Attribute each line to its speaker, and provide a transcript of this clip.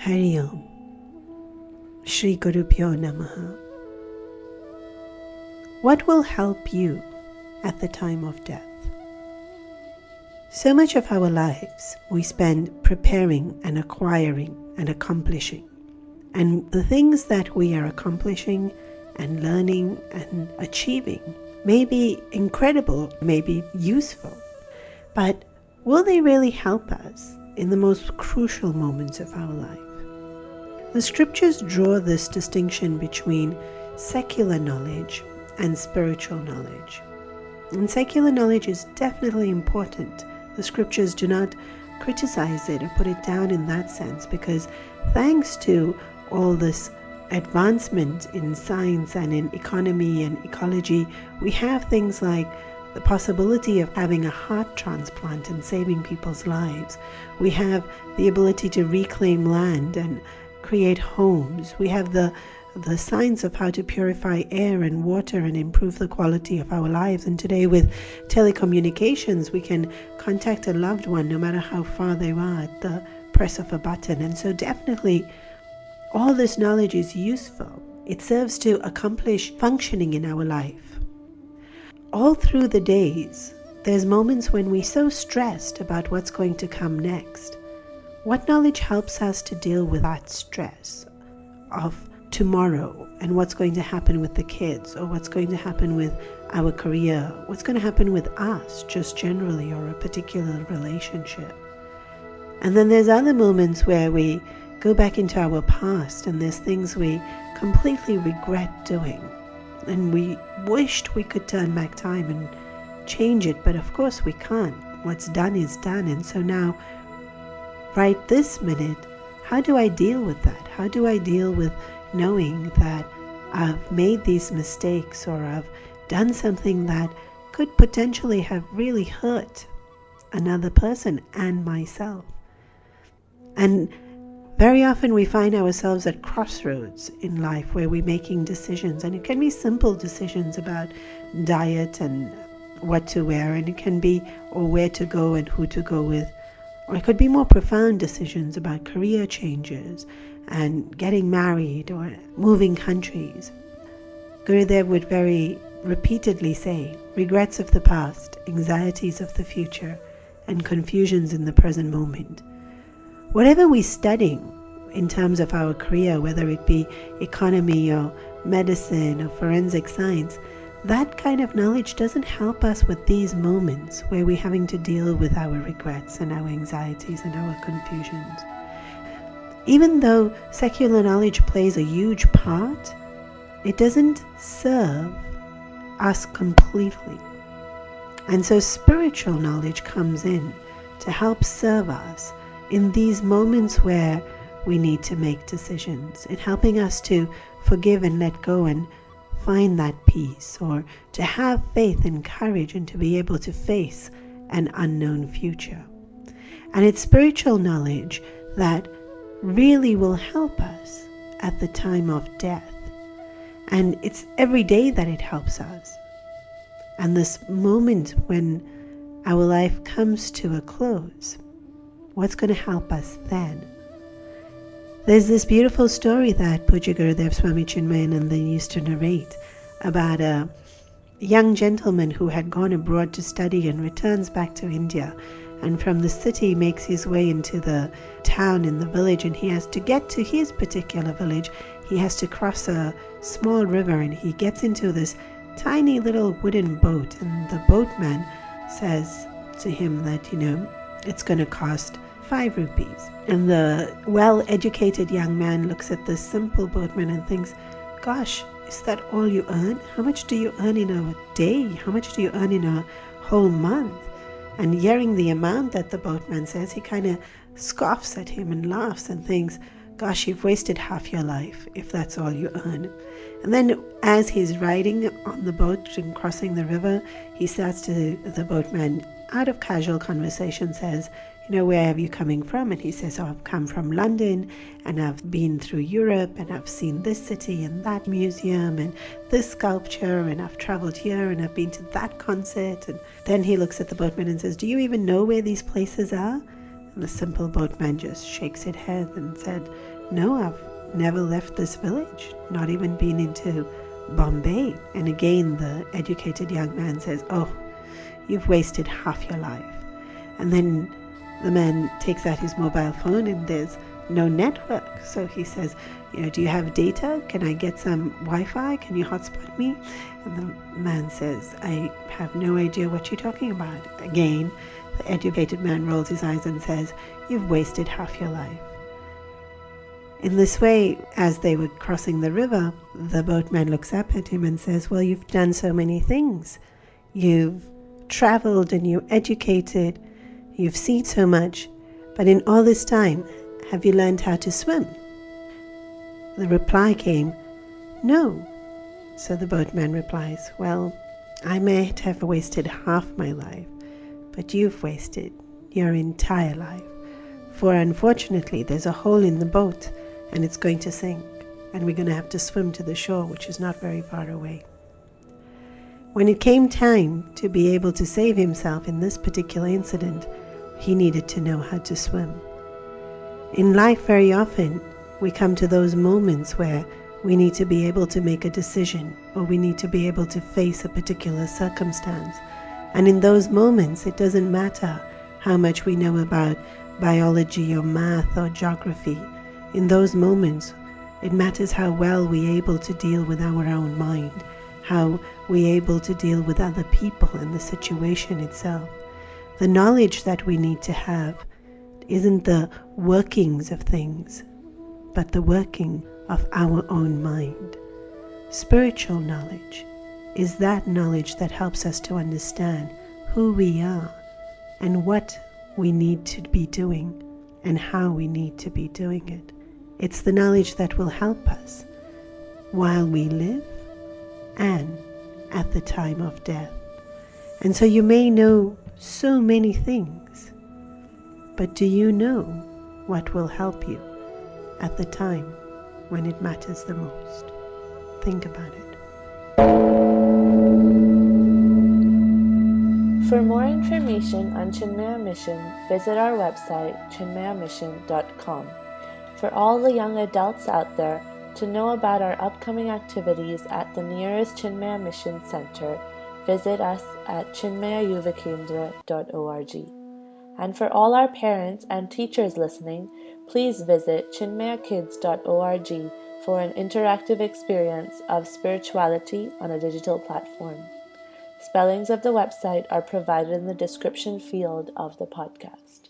Speaker 1: Hari Om. Shri Gurubhyo Namaha. What will help you at the time of death? So much of our lives we spend preparing and acquiring and accomplishing. And the things that we are accomplishing and learning and achieving may be incredible, may be useful, but will they really help us in the most crucial moments of our life? The scriptures draw this distinction between secular knowledge and spiritual knowledge. And secular knowledge is definitely important. The scriptures do not criticize it or put it down in that sense, because thanks to all this advancement in science and in economy and ecology, we have things like the possibility of having a heart transplant and saving people's lives. We have the ability to reclaim land and create homes. We have the science of how to purify air and water and improve the quality of our lives. And today with telecommunications, we can contact a loved one no matter how far they are at the press of a button. And so definitely all this knowledge is useful. It serves to accomplish functioning in our life. All through the days, there's moments when we're so stressed about what's going to come next. What knowledge helps us to deal with that stress of tomorrow and what's going to happen with the kids, or what's going to happen with our career, what's going to happen with us just generally, or a particular relationship? And then there's other moments where we go back into our past and there's things we completely regret doing and we wished we could turn back time and change it, but of course we can't. What's done is done. And so now, right this minute, how do I deal with that? How do I deal with knowing that I've made these mistakes, or I've done something that could potentially have really hurt another person and myself? And very often we find ourselves at crossroads in life where we're making decisions, and it can be simple decisions about diet and what to wear, and it can be or where to go and who to go with. Or it could be more profound decisions about career changes and getting married or moving countries. Gurudev would very repeatedly say, regrets of the past, anxieties of the future, and confusions in the present moment. Whatever we're studying in terms of our career, whether it be economy or medicine or forensic science, that kind of knowledge doesn't help us with these moments where we're having to deal with our regrets and our anxieties and our confusions. Even though secular knowledge plays a huge part, it doesn't serve us completely. And so spiritual knowledge comes in to help serve us in these moments where we need to make decisions, in helping us to forgive and let go and find that peace, or to have faith and courage and to be able to face an unknown future. And it's spiritual knowledge that really will help us at the time of death. And it's every day that it helps us. And this moment when our life comes to a close, what's going to help us then? There's this beautiful story that Puja Gurudev Swami Chinmaya used to narrate about a young gentleman who had gone abroad to study and returns back to India, and from the city makes his way into the town in the village, and he has to get to his particular village. He has to cross a small river, and he gets into this tiny little wooden boat, and the boatman says to him that, it's going to cost 5 rupees. And the well-educated young man looks at this simple boatman and thinks, gosh, is that all you earn? How much do you earn in a day? How much do you earn in a whole month? And hearing the amount that the boatman says, he kind of scoffs at him and laughs and thinks, gosh, you've wasted half your life if that's all you earn. And then as he's riding on the boat and crossing the river, he starts to, the boatman, out of casual conversation, says, where are you coming from? And he says, I've come from London, and I've been through Europe, and I've seen this city and that museum and this sculpture, and I've traveled here, and I've been to that concert. And then he looks at the boatman and says, do you even know where these places are? And the simple boatman just shakes his head and said, no, I've never left this village, not even been into Bombay. And again, the educated young man says, oh, you've wasted half your life. And then the man takes out his mobile phone and there's no network. So he says, do you have data? Can I get some Wi-Fi? Can you hotspot me? And the man says, I have no idea what you're talking about. Again, the educated man rolls his eyes and says, you've wasted half your life. In this way, as they were crossing the river, the boatman looks up at him and says, well, you've done so many things. You've traveled and you're educated. You've seen so much. But in all this time, have you learned how to swim? The reply came, no. So the boatman replies, well, I might have wasted half my life, but you've wasted your entire life. For unfortunately, there's a hole in the boat and it's going to sink, and we're going to have to swim to the shore, which is not very far away. When it came time to be able to save himself in this particular incident, he needed to know how to swim. In life, very often, we come to those moments where we need to be able to make a decision, or we need to be able to face a particular circumstance. And in those moments, it doesn't matter how much we know about biology or math or geography. In those moments, it matters how well we're able to deal with our own mind, how we're able to deal with other people and the situation itself. The knowledge that we need to have isn't the workings of things, but the working of our own mind. Spiritual knowledge is that knowledge that helps us to understand who we are and what we need to be doing and how we need to be doing it. It's the knowledge that will help us while we live and at the time of death. And so you may know so many things, but do you know what will help you at the time when it matters the most? Think about it.
Speaker 2: For more information on Chinmaya Mission, visit our website, chinmayamission.com. For all the young adults out there, to know about our upcoming activities at the nearest Chinmaya Mission Center, visit us at chinmayayuvakendra.org. And for all our parents and teachers listening, please visit chinmayakids.org for an interactive experience of spirituality on a digital platform. Spellings of the website are provided in the description field of the podcast.